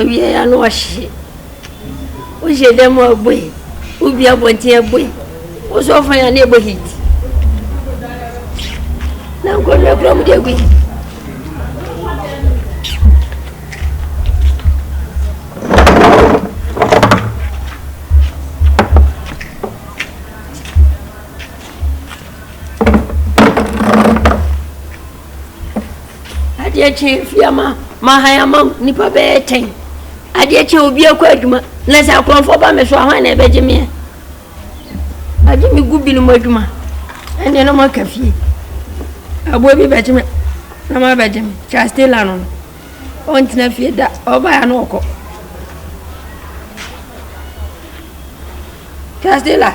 we are no she. We should them more boy. We be a boy. Was often a neighborhood. Now go to from the way. I did change Fiamma, Mahayama, Nippa Bear Ting. I did you be a quadruma, unless I come for Bama so I never Jimmy. I give me good bill Moduma, and then no more coffee. I will be better. No more better. Castellano. On to fear that or by an oko. Castella.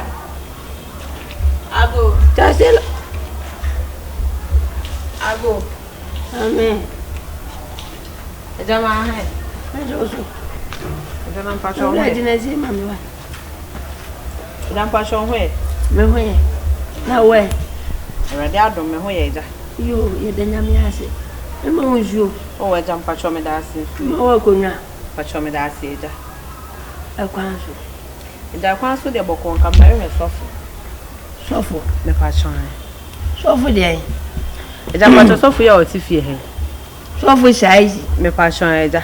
I go. Castella. I go. Amen. I don't mind. I also. I don't pass on. I didn't see Mamma. I don't pass on where. Me now where? I don't know where. You didn't have it. I'm always you. Oh, I jump patch on me that's it. Oh, good now. Patch on me that's it. I can't. And I can't with the book on come by myself. So for the patch on. So for the eye. It's a matter of your tea. So for size, me patch on either.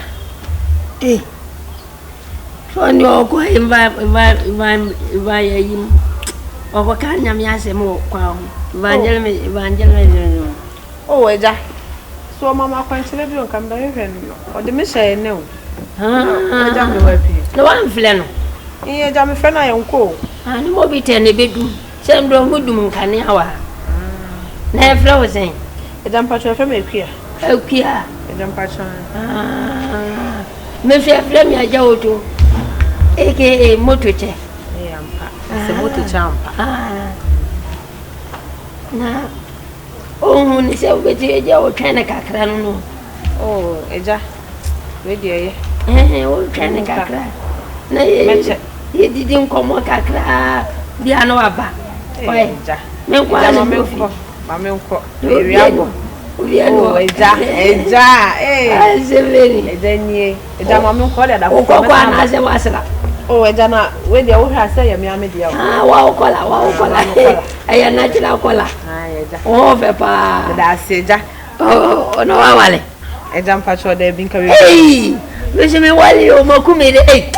Eh. So on your go invite him. Or can you say more? Evangelism. Oh, Eja. So, Mamma, can't tell you come by or the miss I know. I jam the weapon. No one flannel. Here, jam a friend I am cool. And more be 10 a bedroom. Same don't good moon can hour. Never flowers saying. A jump patch of me here. Oh, Kia. A jump patch on. Maybe a flame I go to aka motor chair. The motor champ. Now, oh, he said, with your kind of cacran. Oh, Eja, with you, old kind of cacra. Nay, he didn't come on cacra, the Anoaba. Why, no, my milk, Eja, then ye, Eja, my milk, as a wasser. Oh, Edana, where the old has say, Media. Ah, wow, color. I am natural color. Oh, Papa, that's it. Oh, no, I a jump patch or they've been carried. Hey, listen me while you Mokumi. Hey,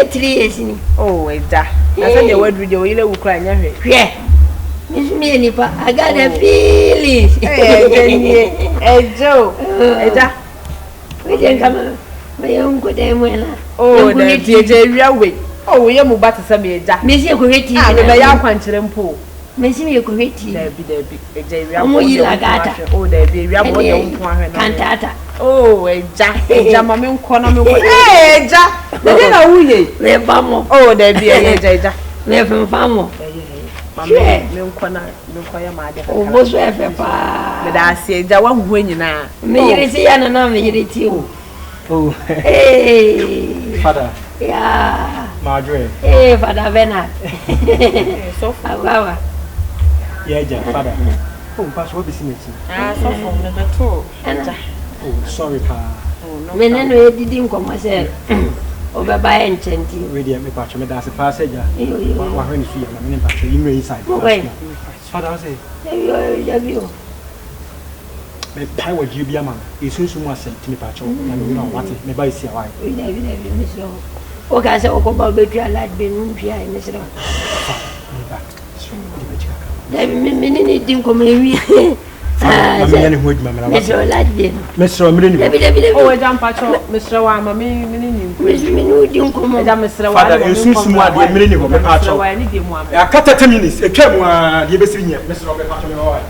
3 years. Oh, Edda. I said the word with your little cry. Yeah, Miss Minipa, I got a feeling. Hey, Joe, Edda. We didn't come. My own good name. Oh, the dear way. Oh, we are moved back to some age. Monsieur Coretti, I never young country and poor. Monsieur Coretti, there be a Jagata. Oh, there be a cantata. Oh, a jack, a jamamon corner. Hey, Jack, the dinner we live Bamo. Oh, there be a Jaja. Live from Famo. Mamma, no corner, no choir, my dear. Oh, most of Papa. But I say, that one winning now. May you see an anomaly. Oh, hey, Father. Yeah, Marjorie. Hey, Father Bernard. So far, yeah, Father. Oh, Pastor, what is it? Ah, so from number 2. Oh, sorry, Pa. Oh, no. Men didn't come myself. Over by enchanting. Ready, me patch me that's a passage. When you feel I'm in patch you inside. Father, I say, you. I would you be a man. It's soon was sent to me, Pacho, and you know what it may buy see why. We never miss you. Okay, I said, about Betty, like being here in this room. Many didn't come here. I'm with Mr. Ladin. Mr. Millennium. Oh, I jump Pacho, Mr. Wama, Millennium. Mr. come, Mr. Father, you soon what the millennium of Pacho. I cut 10 minutes. A came one, the best in Mr. Robert Pacho.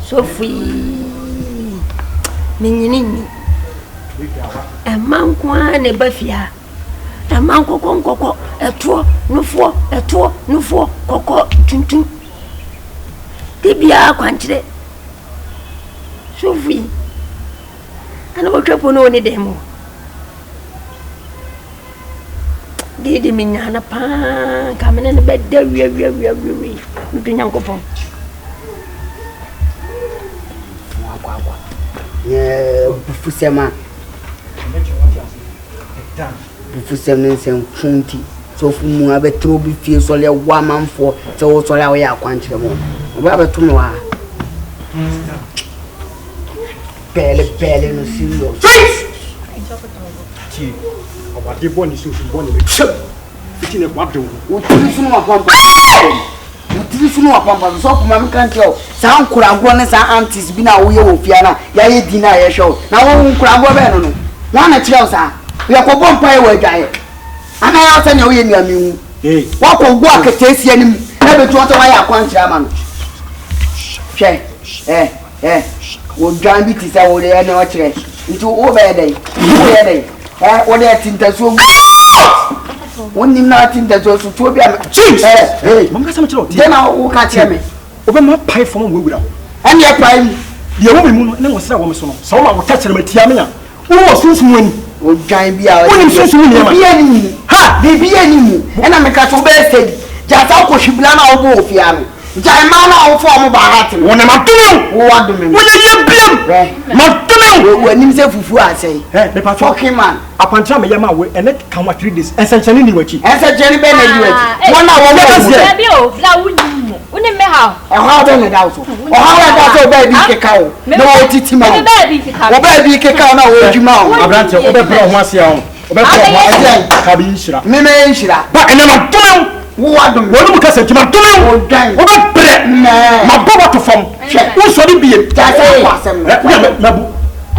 Sophie, Minini, a man quan a buffia, a man coco, a tour, no four, no four, coco, tuntu. Dibia quantity. Sophie, ana wo twepo no ni demo gidi minya na pa kamene ne bedda wi ndu nyankopon akwa bufusema bufusema nsem funti so fumu abetro bi fie so le wa manfo se wo so le ya akwankyere mo oba beto me wa pele no serious ti obade boni so boni me chep fiti ne kwa do wo tiri sunu wa pampa tiri sunu wa pampa so kuma me kan tell sa nkura go ne sa aunties bi na wo ye wo fia na ya ye di na ye show na wo nkura go be no wa na tell sa ye ko bompa ye wa dwaye ana ya se ne wo ye ni amiwu wa ko go aketesi anim na be to wa ya akwankyere ama no hwe wo dwan bi ti sa wo le na o kire nti wo be dey wo de tintaso woni na tintaso so to bi am mom ka sam kire o ti de na wo ka kire me obe ma pai fom wo wura ani e pai mu de wo mu no ne wo sra wo me so no sa wo ma wo ta kire me tia me nya wo sunsun wani wo dwan bi a woni sunsun ni ma bi ani mu ha bi ani mu e na me ka so be steady ja ta ko hwibla na wo bo ofia no ja ma na wo fo mo ba hat no wona ma tumu wo wadome wo ye biam ma tumu wo anim se fufu asai me pa fucking man akwantra me yama we ene kan wa 3 days ensenchane ni wachi ensenchane be na di wachi wona wo be bi o bla wuni me ha e ha be na dawo so o ha wa dawo so be bi keka o na wo titi ma be bi keka wo be bi keka na wo djuma o abrante o be pro ho ase o be pro ho ase ka bi nshira me nshira ba ene ma tumu wo wadom wonu mu kasa ntima tumu wo dwan wo be pre ma bobo to fom wo so di bie ja sa kwasem na bu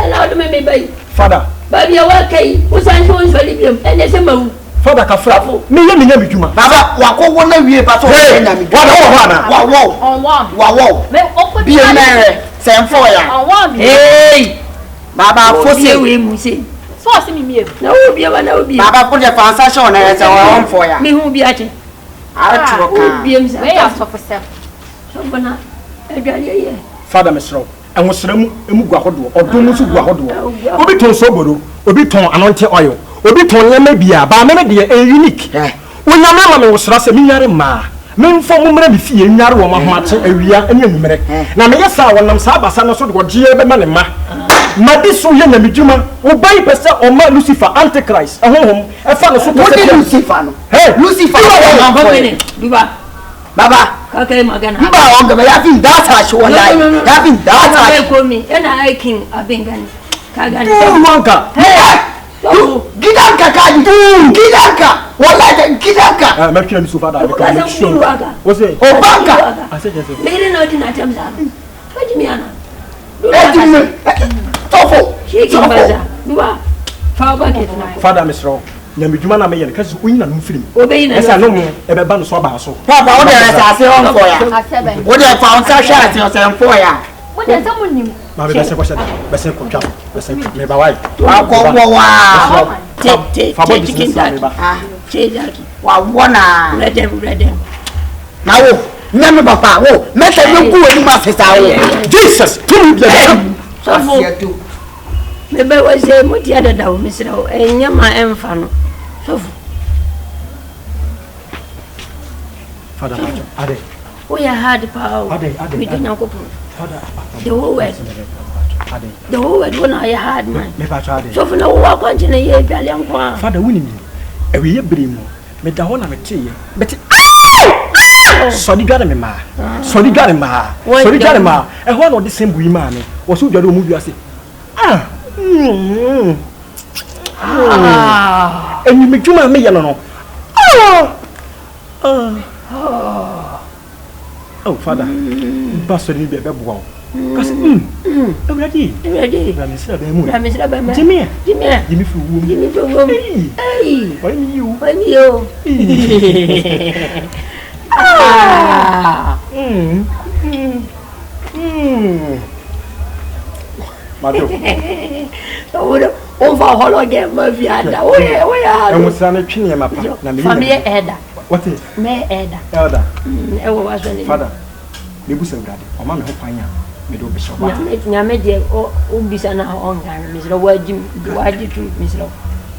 ala do me bai father ba bia wa kai wo san so so li biam ene se mawu father ka fra me ye me nya bidwuma baba wa ko wo na wie pa so nya mi wa wo ho ana wa wo me okko bi na re se mfo ya baba fosi we mu se so asi mi mie na wo bia ba na wo bia baba ko de fansa show na re se wa mfo ya mi hu bia che ara wo bia mi sa we ya so for self so bana edwale ye father mesro enwosramu emu gu ahodo odum so gu ahodo obi ton so bodo obi ton anonte oil obi ton yema bia ba me de unique wonya me ma me wosra se minyare ma memfo mumra bi fie nyare wo ma ho ate awia ene anumere na me yesa wonam sa abasa no so de gye be ma ne ma madi so ye na midwuma wo bai pese o ma Lucifer antichrist ehonhom e fa no so pese Lucifer no Lucifer duba baba kaka magana mba wanga ba ya fin data shi wallahi ya fin data shi ko mi yana aikin abin gani ka gani wanka gidanka kaji gidanka wallahi gidanka ma kira Lucifer da ka make sure wose o banka mere no dina tamza kaji mi ana tofo shi baza duba fa ba ke tana father misro na midwuma na me ye kasi onyina no film obeyina esa no mo e be ba no so ba so papa wo de asase on for ya wo de fa on sa sha ati o se for ya wo de so munim ma be se ko sha be se ko twa be se me ba wai akọ wa te chicken that che jaki wa wona redem na wo nyame papa wo meta me ku wani ma fesa wo Jesus tu bi so me be wa se mo ti ada dawo misra o enyama emfa no so father ade we are hard power we do not go father the whole word when I hard man me ba ade so for no wa kwanti na ye biale nkwa father wuni mi e we ye bere mu me da ho na me teye beti sodi gare me ma sodi gare ma e ho no de sembu yi ma me wo so dware o mu wiase eni me dwuma me ye no oh father pastor ni be bo kasi ready la misra be mu Jimmy fu wo hey when you Mato. On va hologe ma viada. Oya. E mo sana twene ma pa na me. Family elder. What is? Me elder. Elder. E wo was when. Father. Me bu sem gade. O ma me ho kwan ya. me do be so. Nyame de o bisa na on kan me so waji tu me so.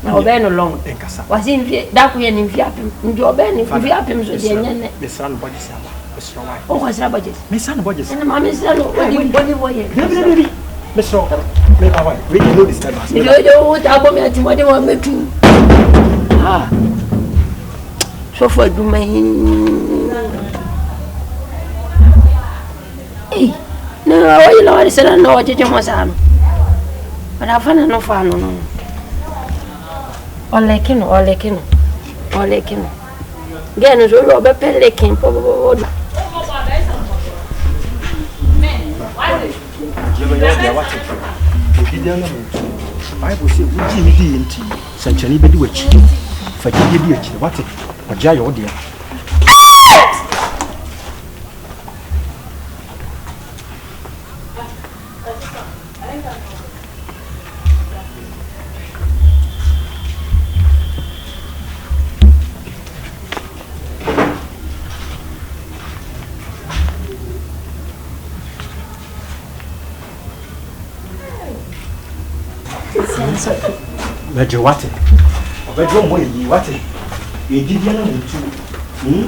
Na obe no long. Wasi mfie da ko ye ni mfie apem. Ndi obe ni mfie apem so de nyane. Me san budget sama. Me so why. O ko sra budget. Me san budget. Na ma me sra no body boy. Baby. Me so me away. We know this time. Yo ta bo me ati mo de mo metu. Ah. So for do my eh no oyi la wari sera no jeje mo sano ana fana no fano no olekino genu zo lo be pelekin po na Bible say wuji mi di enti sanchani bedi wachi fa gidi di achi wate oja yo dia Mejo wate obejo mo yi wate e dibia na mutu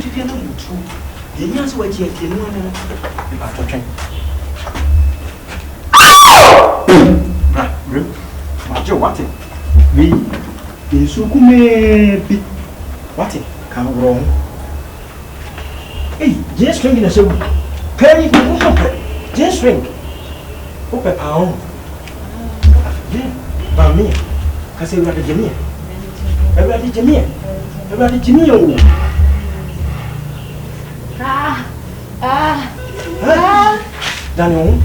dibia na mutu e nya so waji ake no no e ba to twen bra bro mejo wate we insu kume bi wate kan wrong eh just string na so pay you no pay just string o pe pound yeah ba mi kasi everybody Jamia o Daniel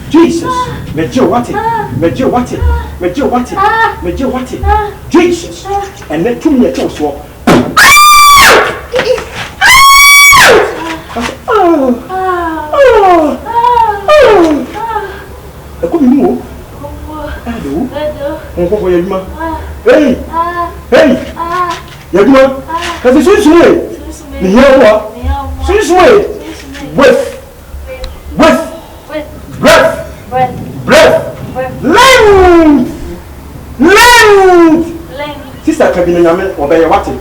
Jesus Mejo wate Jesus and let two me tell so Onko yaduma hey yaduma kasi susuwe ni yawa susuwe breath length sister kabina nyame obeye wate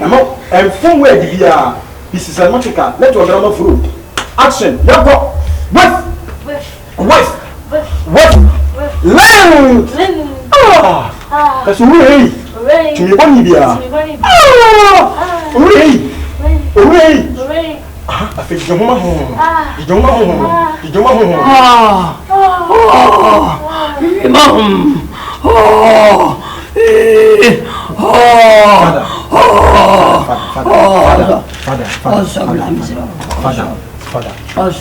emo enfon we di bia this is automatica let your drama flow action yako breath length kasi uri tumi boni bia uri afi joma ho Father